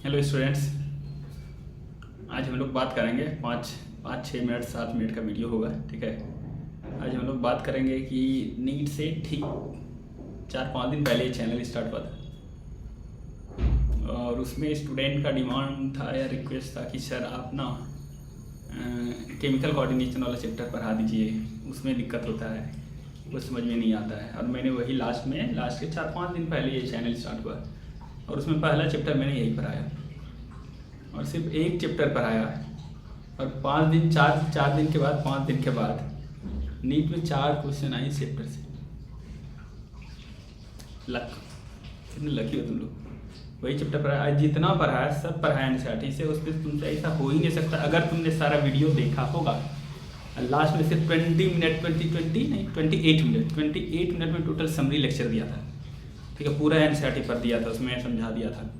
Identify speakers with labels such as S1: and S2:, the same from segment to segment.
S1: Hello students, आज हम लोग बात करेंगे पाँच 6 मिनट 7 मिनट का वीडियो होगा। ठीक है, आज हम लोग बात करेंगे कि नीट से ठीक 4-5 दिन पहले ये चैनल स्टार्ट हुआ था और उसमें स्टूडेंट का डिमांड था या रिक्वेस्ट था कि सर आप ना केमिकल कोऑर्डिनेशन वाला चैप्टर पढ़ा दीजिए, उसमें दिक्कत होता है, वो समझ में नहीं आता है। और मैंने वही लास्ट के 4-5 दिन पहले ये चैनल स्टार्ट हुआ और उसमें पहला चैप्टर मैंने यही पढ़ाया और सिर्फ एक चैप्टर पढ़ाया और 5 दिन 4 दिन के बाद 5 दिन के बाद नीट में 4 क्वेश्चन आए इस चैप्टर से। लक, कितने लकी हो तुम लोग। वही चैप्टर पढ़ाया, जितना पढ़ाया सब पढ़ाया एनसीईआरटी से। उस पर तुमसे ऐसा हो ही नहीं सकता अगर तुमने सारा वीडियो देखा होगा। लास्ट में सिर्फ 28 मिनट में टोटल समरी लेक्चर दिया था। ठीक है, पूरा एनसीईआरटी पढ़ दिया था, उसमें समझा दिया था।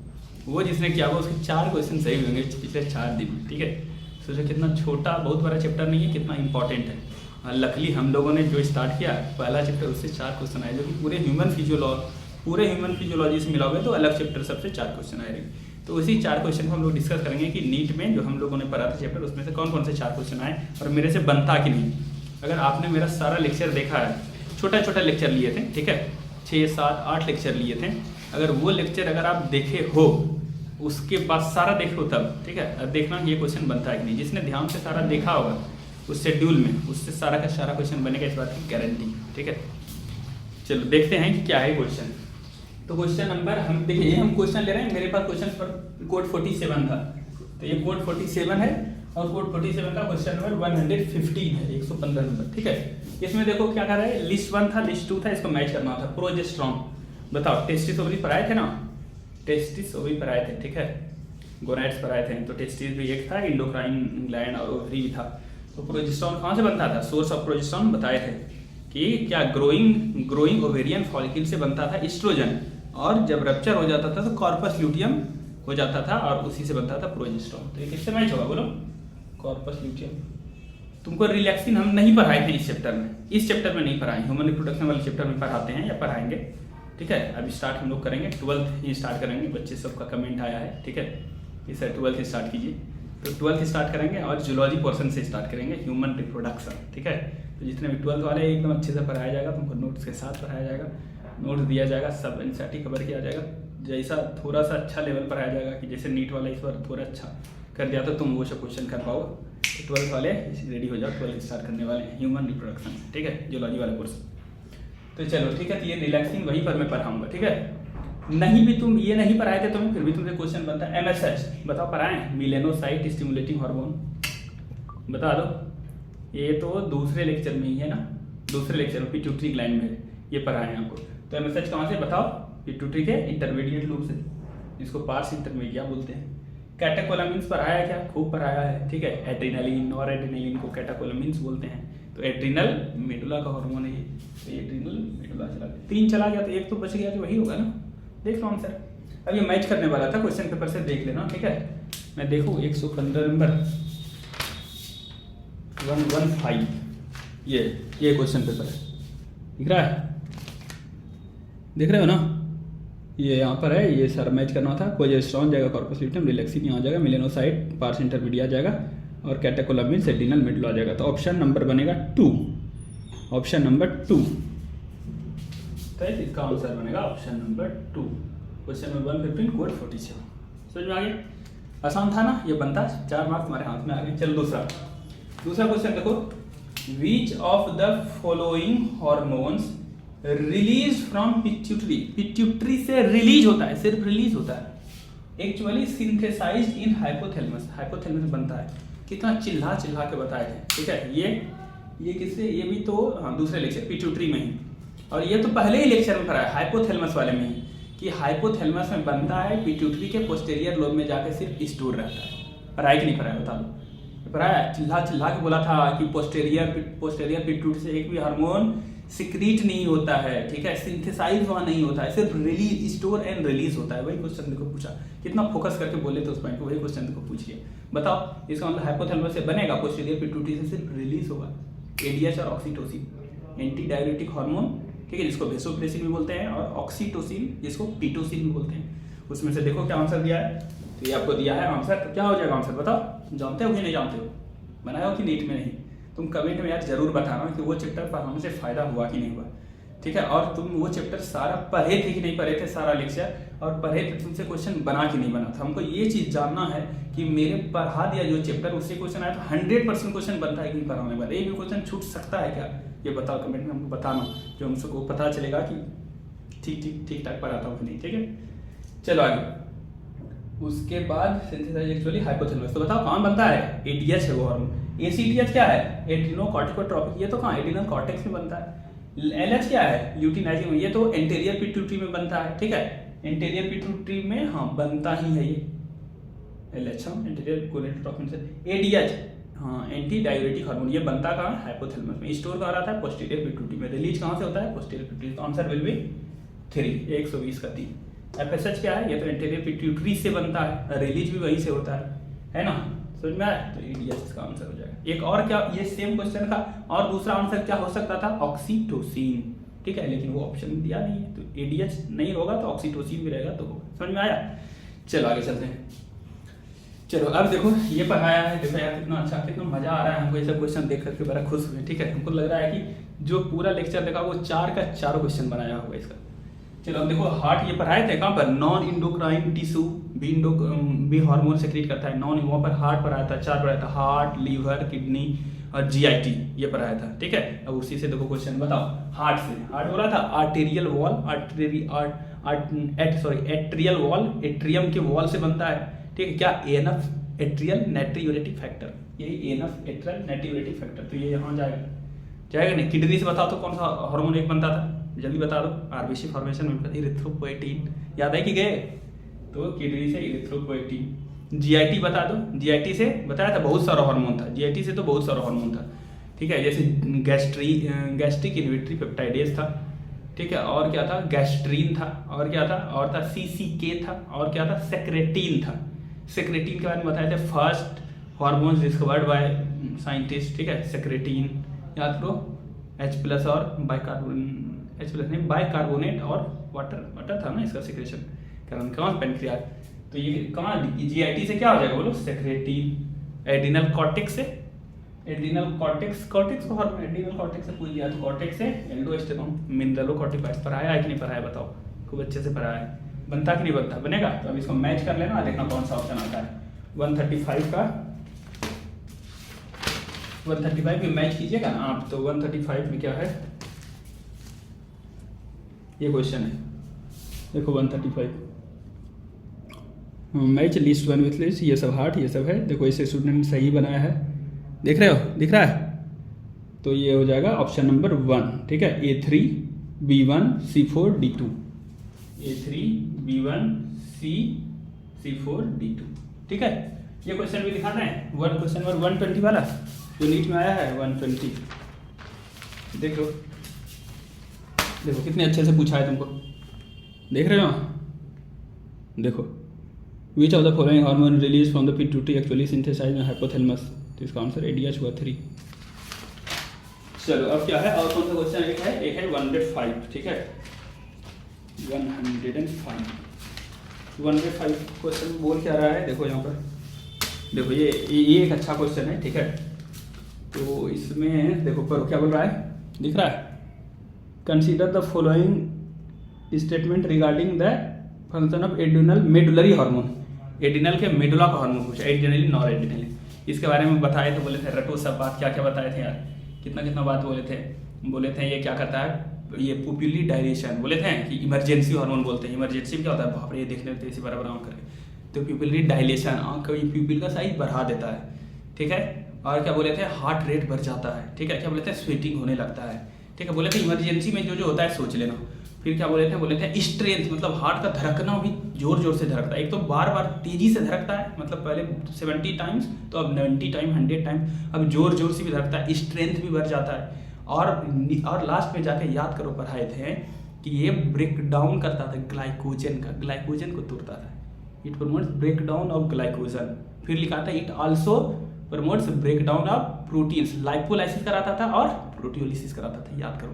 S1: वो जिसने किया हुआ उसके 4 क्वेश्चन सही होंगे पिछले 4 दिन में। ठीक है, सोचो कितना छोटा, बहुत बड़ा चैप्टर नहीं है, कितना इंपॉर्टेंट है। लकली हम लोगों ने जो स्टार्ट किया पहला चैप्टर, उससे 4 क्वेश्चन आए, जो कि पूरे ह्यूमन फिजियोलॉजी से मिलाओगे तो अलग चैप्टर सबसे 4 क्वेश्चन आए रहेंगे। तो उसी 4 क्वेश्चन को हम लोग डिस्कस करेंगे कि नीट में जो हम लोगों ने पढ़ा था चैप्टर, उसमें से कौन कौन से 4 क्वेश्चन आए और मेरे से बनता कि नहीं। अगर आपने मेरा सारा लेक्चर देखा है, छोटा छोटा लेक्चर लिए थे, ठीक है, 6, 7, 8 लेक्चर लिए थे। अगर वो लेक्चर अगर आप देखे हो, उसके बाद सारा देखो तब, ठीक है, अब देखना ये क्वेश्चन बनता है कि नहीं। जिसने ध्यान से सारा देखा होगा उस शेड्यूल में, उससे सारा का सारा क्वेश्चन बनेगा, इस बात की गारंटी। ठीक है, चलो देखते हैं कि क्या है क्वेश्चन। तो क्वेश्चन नंबर हम देखिए, ये हम क्वेश्चन ले रहे हैं, मेरे पास क्वेश्चन पर कोड 47 था, तो ये कोड 47 है और कोड 47 का क्वेश्चन नंबर 115 है, 115 नंबर। ठीक है, इसमें देखो क्या कर रहा है, लिस्ट 1 था, लिस्ट 2 था, इसको मैच करना था। प्रोजेस्टेरॉन, बताओ टेस्टिस ओवरी पर आए थे ना, टेस्टिस ओवरी पर आए थे, ठीक है, गोनाड्स पर आए थे, तो टेस्टिस भी एक था, इंडोक्राइन ग्लैंड और ओवरी भी था। तो प्रोजेस्टेरॉन कहाँ से बनता था, सोर्स ऑफ प्रोजेस्टेरॉन बताए थे कि क्या ग्रोइंग ओवेरियन फॉलिकल से बनता था एस्ट्रोजन, और जब रप्चर हो जाता था तो कॉर्पस ल्यूटियम हो जाता था और उसी से बनता था प्रोजेस्टेरॉन। तो ये किससे मैच होगा बोलो, कॉर्पस ल्यूटियम। तुमको रिलैक्सिन हम नहीं पढ़ाए थे इस चैप्टर में, नहीं पढ़ाए, ह्यूमन रिप्रोडक्शन वाले चैप्टर में पढ़ाते हैं या पढ़ाएंगे। ठीक है, अब स्टार्ट हम लोग करेंगे, 12th ही स्टार्ट करेंगे। बच्चे सबका कमेंट आया है, ठीक है, इस 12th स्टार्ट कीजिए। तो 12th स्टार्ट करेंगे और जूलॉजी पोर्शन से स्टार्ट करेंगे, ह्यूमन रिप्रोडक्शन। ठीक है, तो जितने भी 12th वाले एकदम अच्छे से पढ़ाया जाएगा, तुमको नोट्स के साथ पढ़ाया जाएगा, नोट्स दिया जाएगा, सब एनसीईआरटी कवर किया जाएगा। जैसा थोड़ा सा अच्छा लेवल पढ़ाया जाएगा कि जैसे नीट वाला इस बार थोड़ा अच्छा कर दिया तो तुम वो सब क्वेश्चन कर पाओ। तो 12th वाले रेडी हो जाओ, 12th स्टार्ट करने वाले हैं ह्यूमन रिप्रोडक्शन। ठीक है, जूलॉजी वाला कोर्स। तो चलो ठीक है, तो ये रिलैक्सिंग वहीं पर मैं पढ़ाऊंगा। ठीक है, नहीं भी तुम ये नहीं पढ़ाए थे तुम्हें, फिर भी तुमसे क्वेश्चन बनता है। MSH बताओ पढ़ाएं, मिलेनोसाइट स्टिमुलेटिंग हार्मोन, बता दो। ये तो दूसरे लेक्चर में ही है ना, दूसरे लेक्चर में पिट्यूटरी ग्लैंड में ये पढ़ाएं आपको। तो MSH कहाँ से बताओ, पिट्यूटरी के इंटरमीडिएट लूप से, जिसको पार्स इंटरमीडिया बोलते हैं। कैटेकोलामिन्स पढ़ाया क्या, खूब पढ़ाया है। ठीक है, एड्रेनालिन और एड्रेनालिन को कैटेकोलामिन्स बोलते हैं। तो एड्रिनल मेडुला का हार्मोन है ये, तो एड्रिनल मेडुला चला गया, 3 चला गया तो 1 तो बच गया, तो वही होगा ना। देख लो आंसर। अब ये मैच करने वाला था, क्वेश्चन पेपर से देख लेना। ठीक है, मैं देखूँ 115 नंबर 115, ये क्वेश्चन पेपर है, दिख रहा है, देख रहे हो ना, ये यहाँ पर है। ये सारा मैच करना था। प्रोजेस्टेरॉन जाएगा कॉर्पस ल्यूटियम, रिलैक्सिन यहाँ जाएगा, मिलेनोसाइट पार्स इंटरमीडिया जाएगा और कैटेकोलामिन्स एड्रिनल मेडुला जाएगा। तो ऑप्शन नंबर बनेगा 2, ऑप्शन नंबर 2। तो इसका आंसर बनेगा option number 2, question number 115 code 47। समझ में आ गया, आसान था ना, ये बनता 4 मार्क्स हमारे हाथ में आ गए। चलो दूसरा क्वेश्चन देखो, which of the following hormones release from pituitary, pituitary से रिलीज होता है, सिर्फ रिलीज होता है, एक्चुअली सिंथेसाइज्ड इन हाइपोथैलेमस, हाइपोथैलेमस बनता है। कितना चिल्ला के बताए थे। ठीक है, ये किससे, ये भी तो हाँ दूसरे लेक्चर पिट्यूटरी में ही, और ये तो पहले ही लेक्चर में पढ़ाया हाइपोथैलेमस वाले में ही, कि हाइपोथैलेमस में बनता है, पिट्यूटरी के पोस्टेरियर लोब में जाकर सिर्फ स्टोर रहता है। पढ़ाया कि नहीं पढ़ाया बता दो, पढ़ाया। चिल्ला के बोला था कि पोस्टेरियर पिट्यूटरी से एक भी हार्मोन सिक्रीट नहीं होता है। ठीक है, सिंथेसाइज वहाँ नहीं होता है, सिर्फ रिलीज, स्टोर एंड रिलीज होता है। वही क्वेश्चन देखो पूछा, कितना फोकस करके बोले थे उस पॉइंट को, वही क्वेश्चन देखो पूछिए। बताओ इसका मतलब हाइपोथैलेमस से बनेगा, पोस्टीरियर पिट्यूटरी से सिर्फ रिलीज होगा एडीएच और ऑक्सीटोसिन, एंटी डायरेटिक हार्मोन। ठीक है, जिसको वेसोप्रेसिन भी बोलते हैं, और ऑक्सीटोसिन जिसको पीटोसिन भी बोलते हैं। उसमें से देखो क्या आंसर दिया है, तो ये आपको दिया है आंसर, तो क्या हो जाएगा आंसर बताओ, जानते हो कि नहीं जानते हो, बनाया हो कि नीट में नहीं। तुम कमेंट में यार जरूर बताना कि वो चैप्टर पर हमसे फायदा हुआ कि नहीं हुआ, ठीक है। और तुम वो चैप्टर सारा पढ़े थे कि नहीं पढ़े थे, सारा लेक्चर, और पढ़े थे तुमसे क्वेश्चन बना कि नहीं बना था। हमको ये चीज़ जानना है कि मेरे पढ़ा दिया जो चैप्टर उससे क्वेश्चन आया तो 100% क्वेश्चन बनता है कि नहीं पढ़ाने वाला, एक भी क्वेश्चन छूट सकता है क्या, ये बताओ कमेंट में हमको बताना, जो हम सबको पता चलेगा कि ठीक ठाक पढ़ाता हूँ कि नहीं, ठीक है। चलो आगे, उसके बाद सिंथेसाइज एक्चुअली हाइपोथैलेमस, तो बताओ कहाँ बनता है, एडीएच है वो हार्मोन। एसीटीएच क्या है, एड्रेनोकॉर्टिकोट्रोपिक, ये तो कहाँ एड्रेनल कॉर्टेक्स में बनता है। एलएच क्या है, ल्यूटिनाइजिंग, ये तो एंटीरियर पिट्यूटरी में बनता है, ठीक है, एंटीरियर पिट्यूटरी में हाँ बनता ही है ये एलएच, हम एंटीरियर गोनेडोट्रोपिन से। एडीएच हाँ एंटी डाययूरेटिक हार्मोन, ये बनता कहाँ है, हाइपोथैलेमस में। स्टोर कहाँ रहता है, पोस्टीरियर पिट्यूटरी में। रिलीज कहाँ से होता है, posterior pituitary. Answer will be 3, 120 का 3। एफएसएच क्या है, ये तो एंटीरियर पिट्यूटरी से बनता है, रिलीज भी वहीं से होता है ना, समझ में आया। तो एडीएच इसका आंसर हो जाएगा। एक और क्या, ये सेम क्वेश्चन का और दूसरा आंसर क्या हो सकता था, ऑक्सीटोसिन, ठीक है, लेकिन वो ऑप्शन दिया नहीं है, तो एडीएच नहीं होगा तो ऑक्सीटोसिन भी रहेगा, तो समझ में आया। चलो आगे चलते हैं। चलो अब देखो ये पढ़ाया है, देखो यार कितना अच्छा, कितना मजा आ रहा है हमको ये सब क्वेश्चन देख करके, बड़ा खुश हुए, ठीक है। हमको लग रहा है कि जो पूरा लेक्चर देखा वो 4 का 4 क्वेश्चन बनाया होगा इसका। चलो अब देखो हार्ट ये पढ़ाए थे कहाँ पर, नॉन इंडोक्राइन टिश्यू भी हार्मोन सेक्रेट करता है, नॉन, वहाँ पर हार्ट पढ़ाया था, 4 पढ़ाया था, हार्ट, लीवर, किडनी और जीआईटी ये पढ़ाया था, ठीक है। अब उसी से देखो क्वेश्चन बताओ, हार्ट से, हार्ट बोला था arterial wall, atrial wall, atrium के वॉल से बनता है, ठीक है। क्या, एनएफ एट्रियल नाइट्रियूरेटिक फैक्टर, यही एनएफ एट्रियल नाइट्रियूरेटिक फैक्टर, तो ये यहाँ जाएगा नहीं। किडनी से बताओ तो कौन सा हार्मोन एक बनता था, जल्दी बता दो। आरबीसी फॉर्मेशन में इरिथ्रोपोएटिन, याद है कि गए, तो किडनी से इरिथ्रोपोएटिन। जीआईटी बता दो, जीआईटी से बताया था बहुत सारा हार्मोन था, जीआईटी से तो बहुत सारा हार्मोन था, ठीक है। जैसे गैस्ट्रिक इन्वेटरी पेप्टाइडेज था, ठीक है, और क्या था, गैस्ट्रीन था, और क्या था, और था सीसीके था, और क्या था, सेक्रेटिन था। सेक्रेटिन के बारे में बताए थे, first hormone discovered by scientist, ठीक है, सेक्रेटिन याद करो। H+ और बाइकार्बोनेट और वाटर था ना इसका सिक्रेशन, कारण कहाँ, पेनक्रियाज। तो ये कहाँ, जीआईटी से क्या हो जाएगा बोलो, सेक्रेटिन। एड्रिनल कॉर्टेक्स से, एड्रिनल कॉर्टेक्स को हार्मोन, एड्रिनल कॉर्टेक्स से पूछ लिया, तो कॉर्टेक्स से एंडोस्टेरोन, मिनरलोकॉर्टिकॉइड्स। पढ़ाया है कि नहीं पढ़ाया बताओ, खूब अच्छे से पढ़ाया है, बनता कि नहीं बनता, बनेगा। तो अब इसको मैच कर लेना, देखना कौन सा ऑप्शन आता है। 135 का 135 में मैच कीजिएगा ना आप, तो 135 में क्या है, ये क्वेश्चन है, देखो 135 मैच लिस्ट 1 विथ लिस्ट, ये सब हार्ट, ये सब है, देखो इसे स्टूडेंट ने सही बनाया है, देख रहे हो, दिख रहा है। तो ये हो जाएगा ऑप्शन नंबर 1, ठीक है, A3 B1 C4 D2, A3 B1 C4 D2, ठीक है। ये क्वेश्चन भी दिखाना है, क्वेश्चन नंबर 120 वाला जो नीट में आया है 120, देखो देखो कितने अच्छे से पूछा है तुमको, देख रहे हो, देखो which of the following hormone release from the pituitary actually synthesize in hypothalamus, तो इसका आंसर एडीएच हुआ 3। चलो अब क्या है, और कौन सा क्वेश्चन एक है 105, ठीक है, 105 क्वेश्चन बोल क्या रहा है, देखो यहाँ पर, देखो ये एक अच्छा क्वेश्चन है, ठीक है। तो इसमें देखो पर क्या बोल रहा है, दिख रहा है, consider the following statement regarding the function of adrenal medullary hormone, adrenal के मेडुला का हार्मोन पूछा, एड्रिनली नॉर एड्रिनली, इसके बारे में बताए थे, बोले थे रटो सब बात, क्या क्या बताए थे यार, कितना बात बोले थे ये क्या करता है, ये पुपिली डायलेशन बोले थे कि इमरजेंसी हार्मोन बोलते हैं, इमरजेंसी में क्या होता है, बाप रे ये देखने में इसी बराबर आँख करके, तो प्यूपिलरी डायलेशन, आँख का प्यूपिल का साइज बढ़ा देता है, ठीक है। और क्या बोले थे, हार्ट रेट बढ़ जाता है, ठीक है। क्या बोले थे, स्वेटिंग होने लगता है, ठीक है। बोले थे इमरजेंसी में जो होता है सोच लेना। फिर क्या बोले थे स्ट्रेंथ, मतलब हार्ट का धड़कना भी जोर जोर से धड़कता है, एक तो बार बार तेजी से धड़कता है, मतलब पहले 70 टाइम्स तो अब 90 टाइम 100 टाइम, अब जोर जोर से भी धड़कता है, स्ट्रेंथ भी बढ़ जाता है। और लास्ट में जाके याद करो पढ़ाए थे कि ये ब्रेक डाउन करता था ग्लाइकोजन को तोड़ता था, it promotes break down of glycogen. फिर लिखा था it also promotes break down of proteins, lipolysis कराता था और प्रोटियोलिसिस कराता था, याद करो।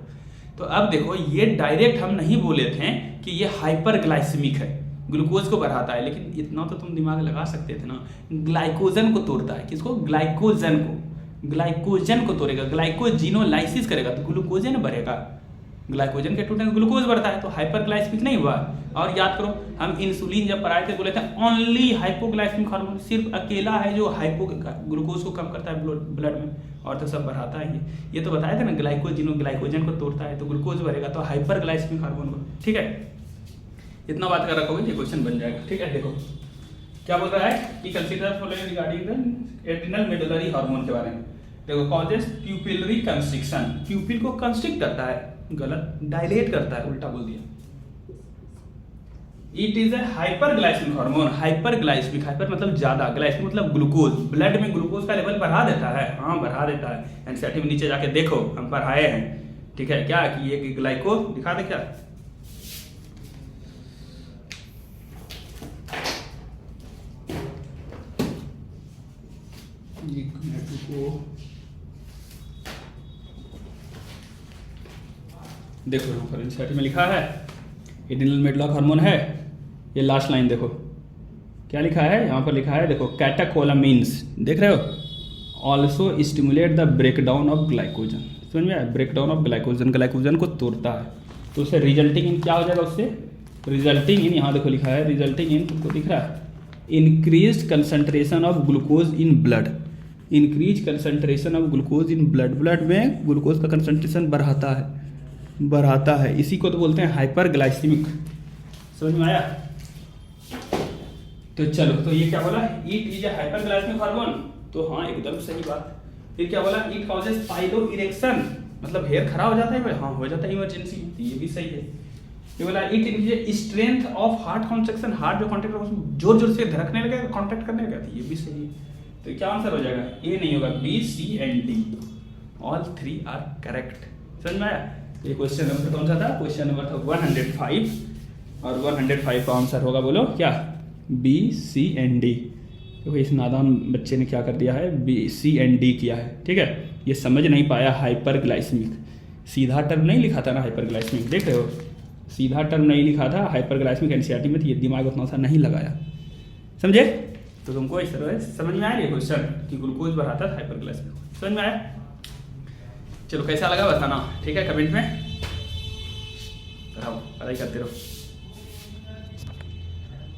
S1: तो अब देखो ये डायरेक्ट हम नहीं बोले थे कि ये हाइपरग्लाइसेमिक है, ग्लूकोज को बढ़ाता है, लेकिन इतना तो तुम दिमाग लगा सकते थे ना, ग्लाइकोजन को तोड़ता है। किसको? ग्लाइकोजन को। ग्लाइकोजन को तोड़ेगा, ग्लाइकोजिनोलाइसिस करेगा तो ग्लूकोजन बढ़ेगा। ग्लाइकोजन के टूटने से ग्लूकोज बढ़ता है, तो हाइपरग्लाइसेमिक नहीं हुआ। और याद करो, हम इंसुलिन जब पढ़ाए थे बोले थे ओनली हाइपोग्लाइसेमिक हार्मोन, सिर्फ अकेला है जो ग्लूकोज को कम करता है ब्लड में, और तो सब बढ़ाता है। ये तो बताया था ना, ग्लाइकोजन को तोड़ता है तो ग्लूकोज बढ़ेगा, तो हाइपरग्लाइसेमिक हार्मोन को। ठीक है, इतना बात कर रखोगे ये क्वेश्चन बन जाएगा। ठीक है, देखो क्या बोल रहा है कि consider following regarding the adrenal medullary hormone के बारे में। देखो, कॉजेस प्यूपिलरी कंस्ट्रिक्शन, प्यूपिल को कंस्ट्रिक्ट करता है, गलत, डायलेट करता है, उल्टा बोल दिया। It is a hyperglycaemic hormone, hyperglycaemic, hyper मतलब ज्यादा, ग्लाइसेमिक मतलब ग्लूकोज, ब्लड में ग्लूकोज का लेवल बढ़ा देता है। हाँ, बढ़ा देता है। एनसीईआरटी में नीचे जाके देखो, हम पढ़ाए हैं। ठीक है, क्या कि ये ग्लाइको दिखा दे क्या, देखो यहाँ पर एनसीईआरटी में लिखा है एड्रिनल मेडुलरी हार्मोन है। ये लास्ट लाइन देखो क्या लिखा है, यहाँ पर लिखा है, देखो कैटेकोलामीन्स, देख रहे हो, also stimulate the breakdown of glycogen. समझ में आया? ब्रेकडाउन ऑफ ग्लाइकोजन, ग्लाइकोजन को तोड़ता है, तो उससे रिजल्टिंग इन क्या हो जाएगा, उससे रिजल्टिंग इन, यहाँ देखो लिखा है रिजल्टिंग इन, तुमको दिख रहा है, increase concentration of glucose in blood, increase concentration of glucose in blood, blood में ग्लूकोज का कंसंट्रेशन बढ़ाता है, इसी को तो बोलते हैं हाइपरग्लाइसेमिक। समझ में आया? तो चलो, तो ये क्या बोला, it is a hyperglycaemic hormone, तो हाँ एकदम सही बात। फिर क्या बोला, इट कॉजेस पाइलो इरेक्शन, मतलब हेयर खराब हो जाता है, हाँ हो जाता है इमरजेंसी, ये भी सही है। ये बोला it increase strength of heart contraction, heart जो कॉन्ट्रैक्ट जोर जोर से धड़कने लगेगा, कॉन्ट्रैक्ट करने लगेगा, ये भी सही है। तो क्या आंसर हो जाएगा, ए नहीं होगा, B, C and D, all three are correct. समझ में आया? ये क्वेश्चन नंबर कौन सा था, क्वेश्चन नंबर था 105, और 105 का आंसर होगा, बोलो क्या, बी, सी एंड डी। देखो इस नादान बच्चे ने क्या कर दिया है, बी, सी एंड डी किया है। ठीक है, ये समझ नहीं पाया हाइपरग्लाइसेमिक, सीधा टर्म नहीं लिखा था ना हाइपरग्लाइसेमिक, देख रहे हो, सीधा टर्म नहीं लिखा था हाइपरग्लाइसेमिक एनसीईआरटी में, तो ये दिमाग उतना सा नहीं लगाया। समझे? तो तुमको इस तरह समझ में आया ये क्वेश्चन कि ग्लूकोज बढ़ाता है हाइपरग्लाइसेमिक, समझ में आया? चलो कैसा लगा बताना, ठीक है, कमेंट में। पढ़ाई करते रहो।